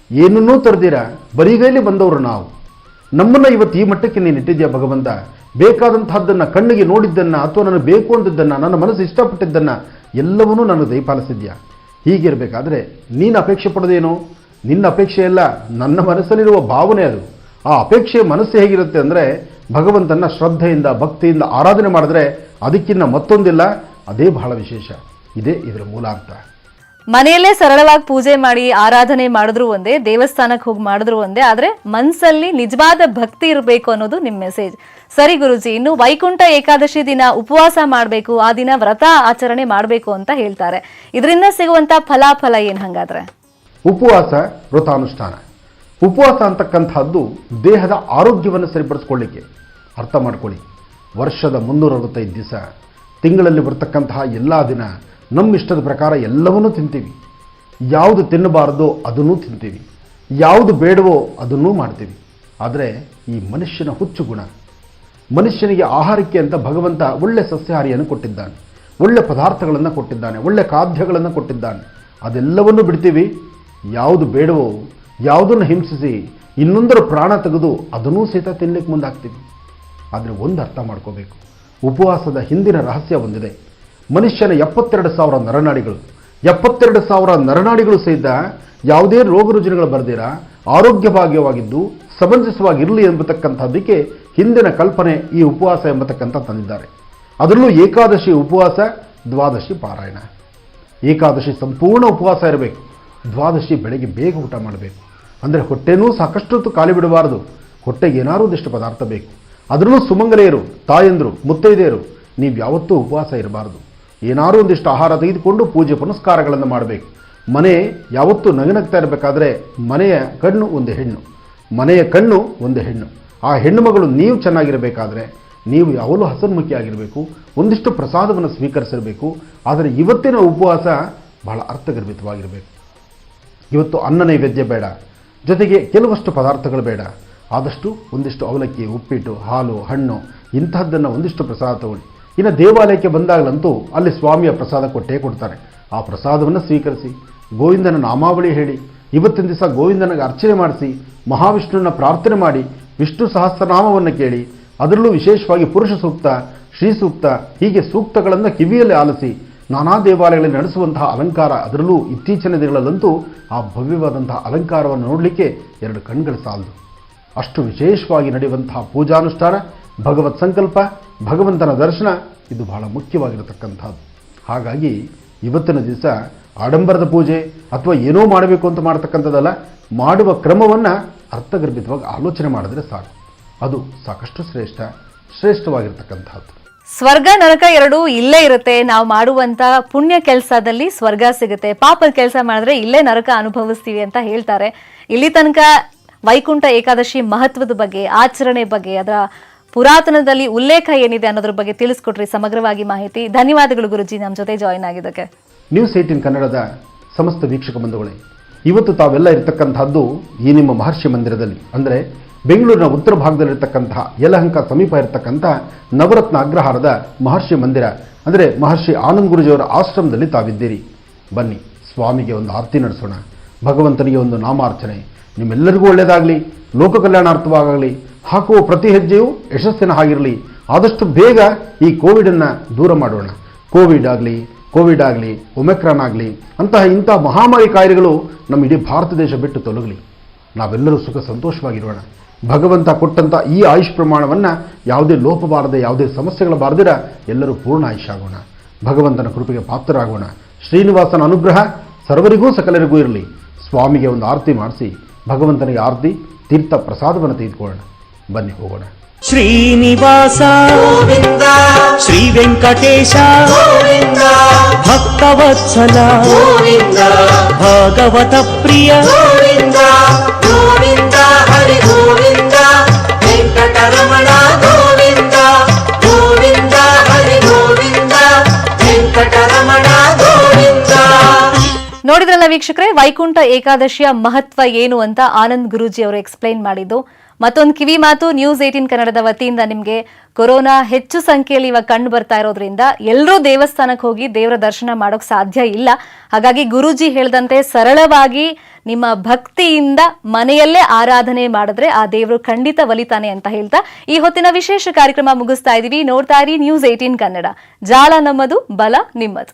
B: ಏನನ್ನೂ ತರದಿರ ಬರಿಗೈಲಿ ಬಂದವರು ನಾವು. ನಮ್ಮನ್ನು ಇವತ್ತು ಈ ಮಟ್ಟಕ್ಕೆ ನೀನು ಇಟ್ಟಿದ್ಯಾ ಭಗವಂತ, ಬೇಕಾದಂತಹದ್ದನ್ನು, ಕಣ್ಣಿಗೆ ನೋಡಿದ್ದನ್ನು ಅಥವಾ ನನಗೆ ಬೇಕು ಅಂದಿದ್ದನ್ನು, ನನ್ನ ಮನಸ್ಸು ಇಷ್ಟಪಟ್ಟಿದ್ದನ್ನು ಎಲ್ಲವನ್ನೂ ನನಗೆ ದಯಪಾಲಿಸಿದ್ಯಾ. ಹೀಗಿರಬೇಕಾದ್ರೆ ನೀನು ಅಪೇಕ್ಷೆ ಪಡೋದೇನು? ನಿನ್ನ ಅಪೇಕ್ಷೆ ಎಲ್ಲ ನನ್ನ ಮನಸ್ಸಲ್ಲಿರುವ ಭಾವನೆ ಅದು. ಆ ಅಪೇಕ್ಷೆಯ ಮನಸ್ಸು ಹೇಗಿರುತ್ತೆ ಅಂದರೆ, ಭಗವಂತನ ಶ್ರದ್ಧೆಯಿಂದ ಭಕ್ತಿಯಿಂದ ಆರಾಧನೆ ಮಾಡಿದ್ರೆ ಅದಕ್ಕಿಂತ ಮತ್ತೊಂದಿಲ್ಲ. ಅದೇ ಬಹಳ ವಿಶೇಷ. ಇದೇ ಇದರ ಮೂಲ ಅರ್ಥ.
A: ಮನೆಯಲ್ಲೇ ಸರಳವಾಗಿ ಪೂಜೆ ಮಾಡಿ ಆರಾಧನೆ ಮಾಡಿದ್ರು ಒಂದೇ, ದೇವಸ್ಥಾನಕ್ಕೆ ಹೋಗಿ ಮಾಡಿದ್ರು ಒಂದೇ, ಆದ್ರೆ ಮನಸ್ಸಲ್ಲಿ ನಿಜವಾದ ಭಕ್ತಿ ಇರಬೇಕು ಅನ್ನೋದು ನಿಮ್ಮ ಮೆಸೇಜ್. ಸರಿ ಗುರುಜಿ, ಇನ್ನು ವೈಕುಂಠ ಏಕಾದಶಿ ದಿನ ಉಪವಾಸ ಮಾಡಬೇಕು, ಆ ದಿನ ವ್ರತ ಆಚರಣೆ ಮಾಡಬೇಕು ಅಂತ ಹೇಳ್ತಾರೆ. ಇದರಿಂದ ಸಿಗುವಂತ ಫಲಾಫಲ ಏನ್ ಹಂಗಾದ್ರೆ?
B: ಉಪವಾಸ, ವ್ರತಾನುಷ್ಠಾನ. ಉಪವಾಸ ಅಂತಕ್ಕಂಥದ್ದು ದೇಹದ ಆರೋಗ್ಯವನ್ನು ಸರಿಪಡಿಸ್ಕೊಳ್ಳಿಕ್ಕೆ. ಅರ್ಥ ಮಾಡ್ಕೊಳ್ಳಿ, ವರ್ಷದ 365 ದಿವಸ, ತಿಂಗಳಲ್ಲಿ ಬರ್ತಕ್ಕಂತಹ ಎಲ್ಲ ದಿನ ನಮ್ಮ ಇಷ್ಟದ ಪ್ರಕಾರ ಎಲ್ಲವನ್ನೂ ತಿಂತೀವಿ. ಯಾವುದು ತಿನ್ನಬಾರದೋ ಅದನ್ನೂ ತಿಂತೀವಿ, ಯಾವುದು ಬೇಡವೋ ಅದನ್ನೂ ಮಾಡ್ತೀವಿ. ಆದರೆ ಈ ಮನುಷ್ಯನ ಹುಚ್ಚು ಗುಣ, ಮನುಷ್ಯನಿಗೆ ಆಹಾರಕ್ಕೆ ಅಂತ ಭಗವಂತ ಒಳ್ಳೆ ಸಸ್ಯಾಹಾರಿಯನ್ನು ಕೊಟ್ಟಿದ್ದಾನೆ, ಒಳ್ಳೆ ಪದಾರ್ಥಗಳನ್ನು ಕೊಟ್ಟಿದ್ದಾನೆ, ಒಳ್ಳೆ ಖಾದ್ಯಗಳನ್ನು ಕೊಟ್ಟಿದ್ದಾನೆ. ಅದೆಲ್ಲವನ್ನೂ ಬಿಡ್ತೀವಿ. ಯಾವುದು ಬೇಡವೋ, ಯಾವುದನ್ನು ಹಿಂಸಿಸಿ ಇನ್ನೊಂದರ ಪ್ರಾಣ ತೆಗೆದು ಅದನ್ನೂ ಸಹಿತ ತಿನ್ನಲಿಕ್ಕೆ ಮುಂದಾಗ್ತೀವಿ. ಆದರೆ ಒಂದು ಅರ್ಥ ಮಾಡ್ಕೋಬೇಕು, ಉಪವಾಸದ ಹಿಂದಿನ ರಹಸ್ಯ ಒಂದಿದೆ. ಮನುಷ್ಯನ 72,000 ನರನಾಡಿಗಳು, 72,000 ನರನಾಡಿಗಳು ಸಹಿತ ಯಾವುದೇ ರೋಗ ರುಜಿನಗಳು ಬರೆದಿರ ಆರೋಗ್ಯಭಾಗ್ಯವಾಗಿದ್ದು ಸಮಂಜಸವಾಗಿರಲಿ ಎಂಬತಕ್ಕಂಥದ್ದಕ್ಕೆ ಹಿಂದಿನ ಕಲ್ಪನೆ ಈ ಉಪವಾಸ ಎಂಬತಕ್ಕಂಥ ತಂದಿದ್ದಾರೆ. ಅದರಲ್ಲೂ ಏಕಾದಶಿ ಉಪವಾಸ, ದ್ವಾದಶಿ ಪಾರಾಯಣ. ಏಕಾದಶಿ ಸಂಪೂರ್ಣ ಉಪವಾಸ ಇರಬೇಕು, ದ್ವಾದಶಿ ಬೆಳಗ್ಗೆ ಬೇಗ ಊಟ ಮಾಡಬೇಕು. ಅಂದರೆ ಹೊಟ್ಟೆನೂ ಸಾಕಷ್ಟು ಹೊತ್ತು ಖಾಲಿ ಬಿಡಬಾರದು, ಹೊಟ್ಟೆಗೆ ಏನಾದರೂ ಒಂದಿಷ್ಟು ಪದಾರ್ಥ ಬೇಕು. ಅದರಲ್ಲೂ ಸುಮಂಗಲೆಯರು, ತಾಯಂದರು, ಮುತ್ತೈದೆಯರು, ನೀವು ಯಾವತ್ತೂ ಉಪವಾಸ ಇರಬಾರ್ದು. ಏನಾದರೂ ಒಂದಿಷ್ಟು ಆಹಾರ ತೆಗೆದುಕೊಂಡು ಪೂಜೆ ಪುನಸ್ಕಾರಗಳನ್ನು ಮಾಡಬೇಕು. ಮನೆ ಯಾವತ್ತೂ ನಗನಗ್ತಾ ಇರಬೇಕಾದ್ರೆ ಮನೆಯ ಕಣ್ಣು ಒಂದು ಹೆಣ್ಣು, ಮನೆಯ ಕಣ್ಣು ಒಂದು ಹೆಣ್ಣು. ಆ ಹೆಣ್ಣು ಮಗಳು ನೀವು ಚೆನ್ನಾಗಿರಬೇಕಾದ್ರೆ ನೀವು ಯಾವಾಗಲೂ ಹಸನ್ಮುಖಿಯಾಗಿರಬೇಕು, ಒಂದಿಷ್ಟು ಪ್ರಸಾದವನ್ನು ಸ್ವೀಕರಿಸಿರಬೇಕು. ಆದರೆ ಇವತ್ತಿನ ಉಪವಾಸ ಬಹಳ ಅರ್ಥಗರ್ಭಿತವಾಗಿರಬೇಕು. ಇವತ್ತು ಅನ್ನ ನೈವೇದ್ಯ ಬೇಡ, ಜೊತೆಗೆ ಕೆಲವಷ್ಟು ಪದಾರ್ಥಗಳು ಬೇಡ. ಆದಷ್ಟು ಒಂದಿಷ್ಟು ಅವಲಕ್ಕಿ, ಉಪ್ಪಿಟ್ಟು, ಹಾಲು, ಹಣ್ಣು ಇಂತಹದ್ದನ್ನು ಒಂದಿಷ್ಟು ಪ್ರಸಾದ ತಗೊಳ್ಳಿ. ಇನ್ನು ದೇವಾಲಯಕ್ಕೆ ಬಂದಾಗಲಂತೂ ಅಲ್ಲಿ ಸ್ವಾಮಿಯ ಪ್ರಸಾದ ಕೊಟ್ಟೇ ಕೊಡ್ತಾರೆ. ಆ ಪ್ರಸಾದವನ್ನು ಸ್ವೀಕರಿಸಿ, ಗೋವಿಂದನ ನಾಮಾವಳಿ ಹೇಳಿ, ಇವತ್ತಿನ ದಿವಸ ಗೋವಿಂದನಿಗೆ ಅರ್ಚನೆ ಮಾಡಿಸಿ, ಮಹಾವಿಷ್ಣುವನ್ನ ಪ್ರಾರ್ಥನೆ ಮಾಡಿ, ವಿಷ್ಣು ಸಹಸ್ರನಾಮವನ್ನು ಕೇಳಿ, ಅದರಲ್ಲೂ ವಿಶೇಷವಾಗಿ ಪುರುಷ ಸೂಕ್ತ, ಶ್ರೀ ಸೂಕ್ತ, ಹೀಗೆ ಸೂಕ್ತಗಳನ್ನು ಕಿವಿಯಲ್ಲಿ ಆಲಿಸಿ ನಾನಾ ದೇವಾಲಯಗಳಲ್ಲಿ ನಡೆಸುವಂತಹ ಅಲಂಕಾರ, ಅದರಲ್ಲೂ ಇತ್ತೀಚಿನ ದಿನಗಳಲ್ಲಂತೂ ಆ ಭವ್ಯವಾದಂತಹ ಅಲಂಕಾರವನ್ನು ನೋಡಲಿಕ್ಕೆ 2 ಕಣ್ಗಳು ಸಾಲದು. ಅಷ್ಟು ವಿಶೇಷವಾಗಿ ನಡೆಯುವಂತಹ ಪೂಜಾನುಷ್ಠಾನ, ಭಗವತ್ ಸಂಕಲ್ಪ, ಭಗವಂತನ ದರ್ಶನ, ಇದು ಬಹಳ ಮುಖ್ಯವಾಗಿರತಕ್ಕಂಥದ್ದು. ಹಾಗಾಗಿ ಇವತ್ತಿನ ದಿವಸ ಆಡಂಬರದ ಪೂಜೆ ಅಥವಾ ಏನೋ ಮಾಡಬೇಕು ಅಂತ ಮಾಡ್ತಕ್ಕಂಥದ್ದಲ್ಲ, ಮಾಡುವ ಕ್ರಮವನ್ನು ಅರ್ಥಗರ್ಭಿತವಾಗಿ ಆಲೋಚನೆ ಮಾಡಿದ್ರೆ ಸಾಕು. ಅದು ಸಾಕಷ್ಟು ಶ್ರೇಷ್ಠವಾಗಿರ್ತಕ್ಕಂಥದ್ದು.
A: ಸ್ವರ್ಗ ನರಕ ಎರಡೂ ಇಲ್ಲೇ ಇರುತ್ತೆ. ನಾವು ಮಾಡುವಂತ ಪುಣ್ಯ ಕೆಲಸದಲ್ಲಿ ಸ್ವರ್ಗ ಸಿಗುತ್ತೆ, ಪಾಪದ ಕೆಲಸ ಮಾಡಿದ್ರೆ ಇಲ್ಲೇ ನರಕ ಅನುಭವಿಸ್ತೀವಿ ಅಂತ ಹೇಳ್ತಾರೆ. ಇಲ್ಲಿ ತನಕ ವೈಕುಂಠ ಏಕಾದಶಿ ಮಹತ್ವದ ಬಗ್ಗೆ, ಆಚರಣೆ ಬಗ್ಗೆ, ಅದರ ಪುರಾತನದಲ್ಲಿ ಉಲ್ಲೇಖ ಏನಿದೆ ಅನ್ನೋದ್ರ ಬಗ್ಗೆ ತಿಳಿಸ್ಕೊಟ್ರಿ ಸಮಗ್ರವಾಗಿ ಮಾಹಿತಿ. ಧನ್ಯವಾದಗಳು ಗುರುಜಿ, ನಮ್ಮ ಜೊತೆ ಜಾಯಿನ್ ಆಗಿದ್ದಕ್ಕೆ.
B: ನ್ಯೂಸ್ 18 ಕನ್ನಡದ ಸಮಸ್ತ ವೀಕ್ಷಕ ಬಂಧುಗಳೇ, ಇವತ್ತು ತಾವೆಲ್ಲ ಇರತಕ್ಕಂಥದ್ದು ಈ ನಿಮ್ಮ ಮಹರ್ಷಿ ಮಂದಿರದಲ್ಲಿ, ಅಂದರೆ ಬೆಂಗಳೂರಿನ ಉತ್ತರ ಭಾಗದಲ್ಲಿರ್ತಕ್ಕಂತಹ ಯಲಹಂಕ ಸಮೀಪ ಇರತಕ್ಕಂಥ ನವರತ್ನ ಅಗ್ರಹಾರದ ಮಹರ್ಷಿ ಮಂದಿರ, ಅಂದರೆ ಮಹರ್ಷಿ ಆನಂದ್ ಗುರುಜಿಯವರ ಆಶ್ರಮದಲ್ಲಿ ತಾವಿದ್ದೀರಿ. ಬನ್ನಿ, ಸ್ವಾಮಿಗೆ ಒಂದು ಆರತಿ ನಡೆಸೋಣ, ಭಗವಂತನಿಗೆ ಒಂದು ನಾಮಾರ್ಚನೆ. ನಿಮ್ಮೆಲ್ಲರಿಗೂ ಒಳ್ಳೆಯದಾಗಲಿ, ಲೋಕ ಕಲ್ಯಾಣಾರ್ಥವಾಗಲಿ, ಹಾಕುವ ಪ್ರತಿ ಹೆಜ್ಜೆಯೂ ಯಶಸ್ಸಿನ ಹಾಗಿರಲಿ. ಆದಷ್ಟು ಬೇಗ ಈ ಕೋವಿಡನ್ನು ದೂರ ಮಾಡೋಣ. ಕೋವಿಡ್ ಆಗಲಿ, ಒಮೆಕ್ರಾನ್ ಆಗಲಿ, ಇಂತಹ ಮಹಾಮಾರಿ ಕಾಯಿಲೆಗಳು ನಮ್ಮ ಇಡೀ ಭಾರತ ದೇಶ ಬಿಟ್ಟು ತೊಲಗಲಿ. ನಾವೆಲ್ಲರೂ ಸುಖ ಸಂತೋಷವಾಗಿರೋಣ. ಭಗವಂತ ಕೊಟ್ಟಂಥ ಈ ಆಯುಷ್ ಪ್ರಮಾಣವನ್ನು ಯಾವುದೇ ಲೋಪ ಬಾರದೆ, ಯಾವುದೇ ಸಮಸ್ಯೆಗಳ ಬಾರದಿರ ಎಲ್ಲರೂ ಪೂರ್ಣ ಆಯುಷ್ ಆಗೋಣ. ಭಗವಂತನ ಕೃಪೆಗೆ ಪಾತ್ರರಾಗೋಣ. ಶ್ರೀನಿವಾಸನ ಅನುಗ್ರಹ ಸರ್ವರಿಗೂ ಸಕಲರಿಗೂ ಇರಲಿ. ಸ್ವಾಮಿಗೆ ಒಂದು ಆರತಿ ಮಾಡಿಸಿ ಭಗವಂತನಿಗೆ ಆರತಿ ತೀರ್ಥ ಪ್ರಸಾದವನ್ನು ತೆಗೆದುಕೊಳ್ಳೋಣ. ಬನ್ನಿ ಹೋಗೋಣ.
C: ಶ್ರೀನಿವಾಸ ಗೋವಿಂದ, ಶ್ರೀ ವೆಂಕಟೇಶ ಗೋವಿಂದ, ಭಕ್ತವತ್ಸಲ ಗೋವಿಂದ, ಭಾಗವತ ಪ್ರಿಯ ಗೋವಿಂದ, ಗೋವಿಂದ ಹರಿ ಗೋವಿಂದ, ವೆಂಕಟರಮಣ ಗೋವಿಂದ, ಗೋವಿಂದ ಹರಿ ಗೋವಿಂದ, ವೆಂಕಟರಮಣ ಗೋವಿಂದ.
A: ನೋಡಿದ್ರಲ್ಲ ವೀಕ್ಷಕರೇ, ವೈಕುಂಠ ಏಕಾದಶಿಯ ಮಹತ್ವ ಏನು ಅಂತ ಆನಂದ್ ಗುರೂಜಿ ಅವರು ಎಕ್ಸ್ಪ್ಲೈನ್ ಮಾಡಿದ್ದು. ಮತ್ತೊಂದು ಕಿವಿ ಮಾತು ನ್ಯೂಸ್ 18 ಕನ್ನಡದ ವತಿಯಿಂದ ನಿಮಗೆ ಕೊರೋನಾ ಹೆಚ್ಚು ಸಂಖ್ಯೆಯಲ್ಲಿ ಇವಾಗ ಕಂಡು ಬರ್ತಾ ಇರೋದ್ರಿಂದ ಎಲ್ಲರೂ ದೇವಸ್ಥಾನಕ್ಕೆ ಹೋಗಿ ದೇವರ ದರ್ಶನ ಮಾಡೋಕೆ ಸಾಧ್ಯ ಇಲ್ಲ. ಹಾಗಾಗಿ ಗುರೂಜಿ ಹೇಳ್ದಂತೆ ಸರಳವಾಗಿ ನಿಮ್ಮ ಭಕ್ತಿಯಿಂದ ಮನೆಯಲ್ಲೇ ಆರಾಧನೆ ಮಾಡಿದ್ರೆ ಆ ದೇವರು ಖಂಡಿತ ಒಲಿತಾನೆ ಅಂತ ಹೇಳ್ತಾ ಈ ಹೊತ್ತಿನ ವಿಶೇಷ ಕಾರ್ಯಕ್ರಮ ಮುಗಿಸ್ತಾ ಇದೀವಿ. ನೋಡ್ತಾ ಇರಿ ನ್ಯೂಸ್ 18 ಕನ್ನಡ. ಜಾಲ ನಮ್ಮದು, ಬಲ ನಿಮ್ಮದು.